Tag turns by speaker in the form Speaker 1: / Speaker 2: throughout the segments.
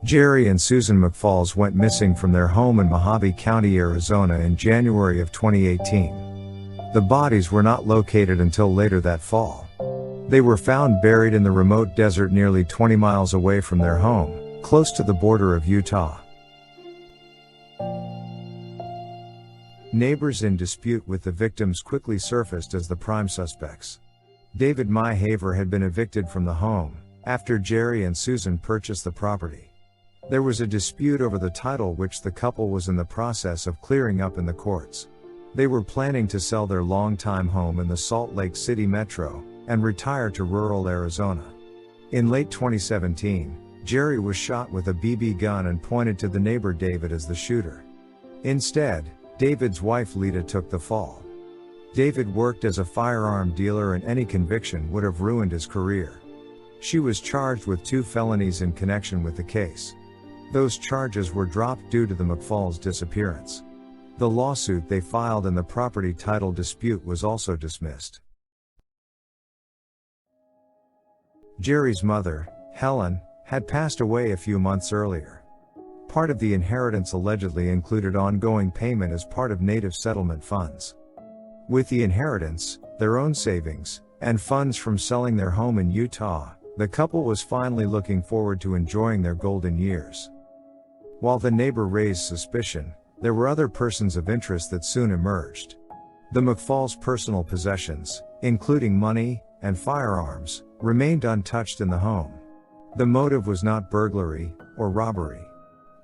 Speaker 1: Jerry and Susan McFalls went missing from their home in Mojave County, Arizona in January of 2018. The bodies were not located until later that fall. They were found buried in the remote desert nearly 20 miles away from their home, close to the border of Utah. Neighbors in dispute with the victims quickly surfaced as the prime suspects. David Haver had been evicted from the home after Jerry and Susan purchased the property. There was a dispute over the title, which the couple was in the process of clearing up in the courts. They were planning to sell their longtime home in the Salt Lake City metro and retire to rural Arizona. In late 2017, Jerry was shot with a BB gun and pointed to the neighbor David as the shooter. Instead, David's wife Lita took the fall. David worked as a firearm dealer, and any conviction would have ruined his career. She was charged with 2 felonies in connection with the case. Those charges were dropped due to the McFalls' disappearance. The lawsuit they filed and the property title dispute was also dismissed. Jerry's mother, Helen, had passed away a few months earlier. Part of the inheritance allegedly included ongoing payment as part of native settlement funds. With the inheritance, their own savings, and funds from selling their home in Utah, the couple was finally looking forward to enjoying their golden years. While the neighbor raised suspicion, there were other persons of interest that soon emerged. The McFalls' personal possessions, including money and firearms, remained untouched in the home. The motive was not burglary or robbery.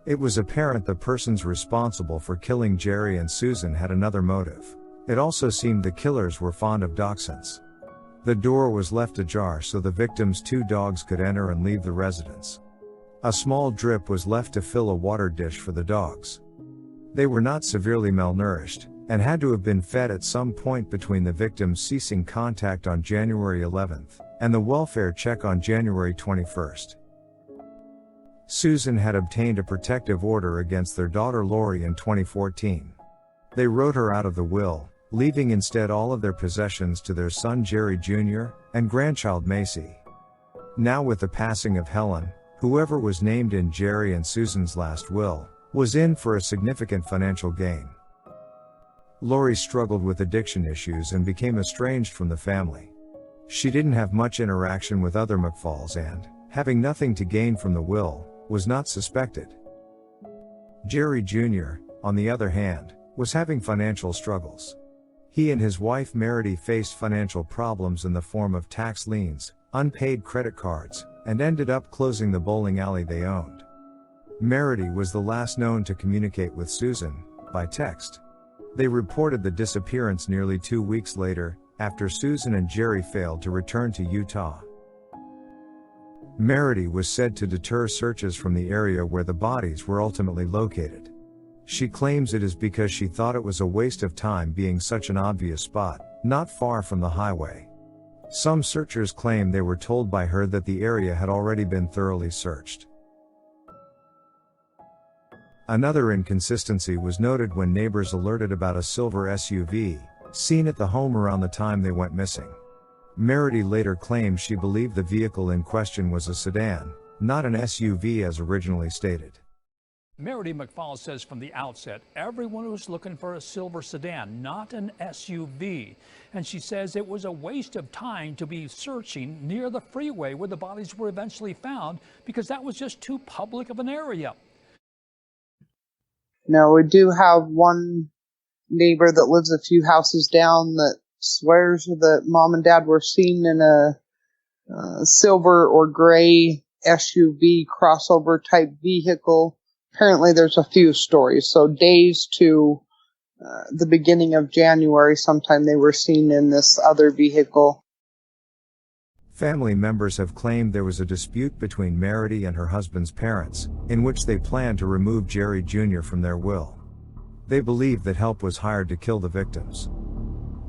Speaker 1: It was apparent the persons responsible for killing Jerry and Susan had another motive. It also seemed the killers were fond of dachshunds. The door was left ajar so the victims' 2 dogs could enter and leave the residence. A small drip was left to fill a water dish for the dogs. They were not severely malnourished, and had to have been fed at some point between the victims ceasing contact on January 11th, and the welfare check on January 21st. Susan had obtained a protective order against their daughter Lori in 2014. They wrote her out of the will, leaving instead all of their possessions to their son Jerry Jr. and grandchild Macy. Now, with the passing of Helen, whoever was named in Jerry and Susan's last will was in for a significant financial gain. Lori struggled with addiction issues and became estranged from the family. She didn't have much interaction with other McFalls and, having nothing to gain from the will, was not suspected. Jerry Jr., on the other hand, was having financial struggles. He and his wife Meredy faced financial problems in the form of tax liens, unpaid credit cards, and ended up closing the bowling alley they owned. Meredy was the last known to communicate with Susan, by text. They reported the disappearance nearly 2 weeks later, after Susan and Jerry failed to return to Utah. Meredy was said to deter searches from the area where the bodies were ultimately located. She claims it is because she thought it was a waste of time being such an obvious spot, not far from the highway. Some searchers claim they were told by her that the area had already been thoroughly searched. Another inconsistency was noted when neighbors alerted about a silver SUV seen at the home around the time they went missing. Meredy later claimed she believed the vehicle in question was a sedan, not an SUV as originally stated.
Speaker 2: Meredy McFalls says from the outset, everyone was looking for a silver sedan, not an SUV. And she says it was a waste of time to be searching near the freeway where the bodies were eventually found, because that was just too public of an area.
Speaker 3: Now, we do have one neighbor that lives a few houses down that swears that mom and dad were seen in a silver or gray SUV crossover type vehicle. Apparently there's a few stories, so days to the beginning of January, sometime they were seen in this other vehicle.
Speaker 1: Family members have claimed there was a dispute between Meredy and her husband's parents, in which they planned to remove Jerry Jr. from their will. They believe that help was hired to kill the victims.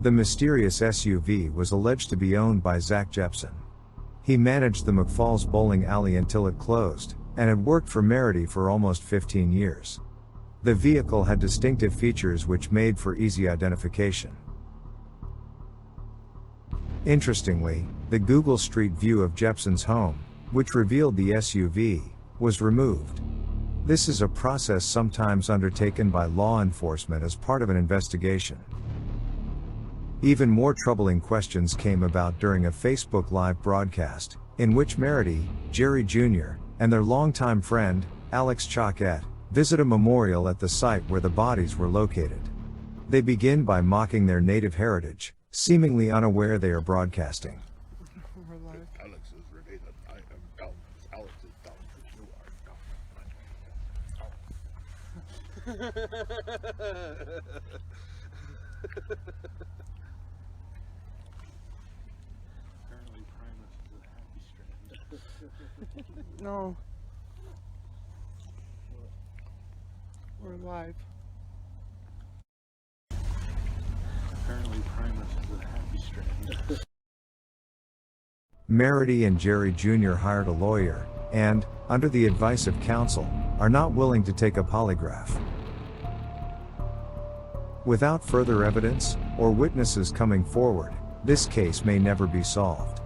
Speaker 1: The mysterious SUV was alleged to be owned by Zach Jepson. He managed the McFalls bowling alley until it closed, and had worked for Meredy for almost 15 years. The vehicle had distinctive features which made for easy identification. Interestingly, the Google Street view of Jepson's home, which revealed the SUV, was removed. This is a process sometimes undertaken by law enforcement as part of an investigation. Even more troubling questions came about during a Facebook Live broadcast, in which Meredy, Jerry Jr., and their longtime friend, Alex Choquette, visit a memorial at the site where the bodies were located. They begin by mocking their native heritage, seemingly unaware they are broadcasting.
Speaker 4: Alex is related. I am down. Alex is down. You are down. Apparently Primus is a happy strand.
Speaker 3: No. We're live.
Speaker 4: Apparently Primus is a happy strand.
Speaker 1: Meredy and Jerry Jr. hired a lawyer, and, under the advice of counsel, are not willing to take a polygraph. Without further evidence, or witnesses coming forward, this case may never be solved.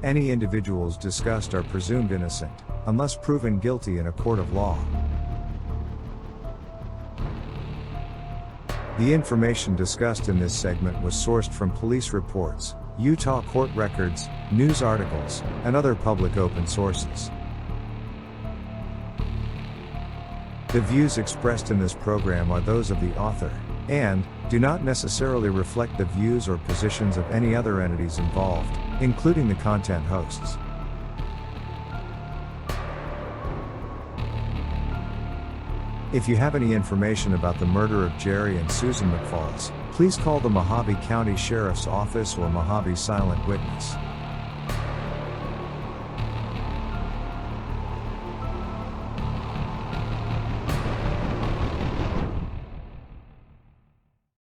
Speaker 1: Any individuals discussed are presumed innocent, unless proven guilty in a court of law. The information discussed in this segment was sourced from police reports, Utah court records, news articles, and other public open sources. The views expressed in this program are those of the author, and do not necessarily reflect the views or positions of any other entities involved, including the content hosts. If you have any information about the murder of Jerry and Susan McFalls, please call the Mojave County Sheriff's Office or Mojave Silent Witness.